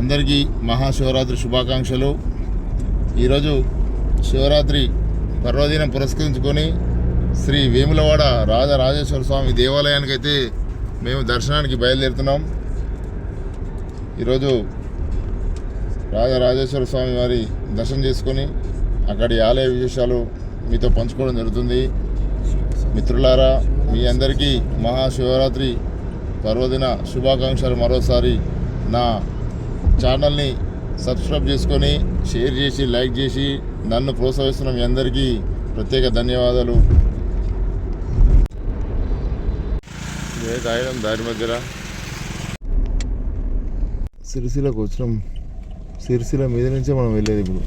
అందరికీ మహాశివరాత్రి శుభాకాంక్షలు. ఈరోజు శివరాత్రి పర్వదినం పురస్కరించుకొని శ్రీ వేములవాడ రాజరాజేశ్వర స్వామి దేవాలయానికి అయితే మేము దర్శనానికి బయలుదేరుతున్నాం. ఈరోజు రాజరాజేశ్వర స్వామి వారి దర్శనం చేసుకొని అక్కడి ఆలయ విశేషాలు మీతో పంచుకోవడం జరుగుతుంది. మిత్రులారా, మీ అందరికీ మహాశివరాత్రి పర్వదిన శుభాకాంక్షలు. మరోసారి నా ఛానల్ని సబ్స్క్రైబ్ చేసుకొని షేర్ చేసి లైక్ చేసి నన్ను ప్రోత్సహిస్తున్న మీ అందరికీ ప్రత్యేక ధన్యవాదాలు. కాయడం దారి మధ్యలో సిరిసిలకు వచ్చినాం. సిరిసిల మీద నుంచే మనం వెళ్ళేది ఇప్పుడు.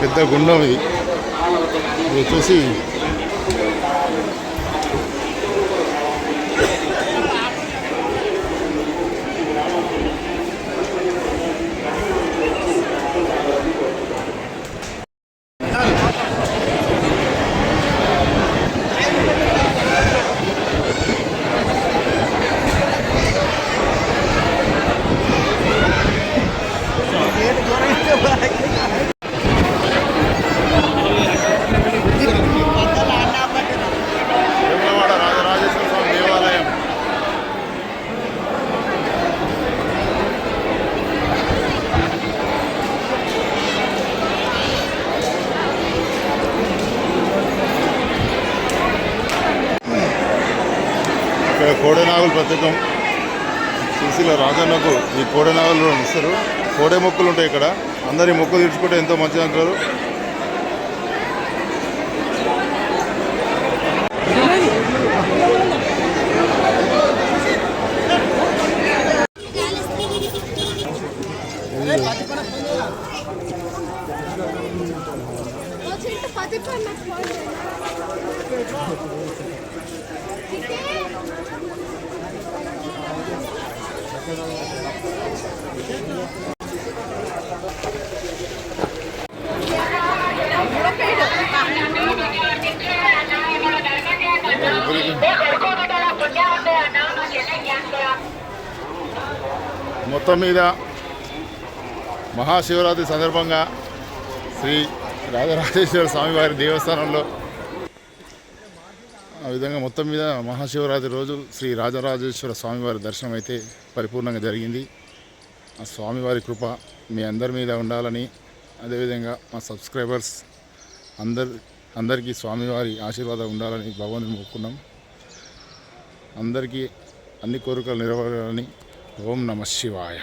పెద్ద గుండం ఇది వచ్చేసి కోడెనాగులు ప్రత్యేకం. సిరిసిల్ల రాజన్నకు ఈ కోడెనాగులు ఇస్తారు. కోడె మొక్కులు ఉంటాయి ఇక్కడ. అందరి మొక్కు తీర్చుకుంటే ఎంతో మంచిది అంటారు. మొత్తం మీద మహాశివరాత్రి సందర్భంగా శ్రీ రాజరాజేశ్వర స్వామివారి దేవస్థానంలో ఆ విధంగా మొత్తం మీద మహాశివరాత్రి రోజు శ్రీ రాజరాజేశ్వర స్వామివారి దర్శనం అయితే పరిపూర్ణంగా జరిగింది. ఆ స్వామివారి కృప మీ అందరి మీద ఉండాలని, అదేవిధంగా మా సబ్స్క్రైబర్స్ అందరికీ స్వామివారి ఆశీర్వాదం ఉండాలని భగవంతుని మొక్కుకున్నాం. అందరికీ అన్ని కోరికలు నెరవేరాలని. ఓం నమః శివాయ.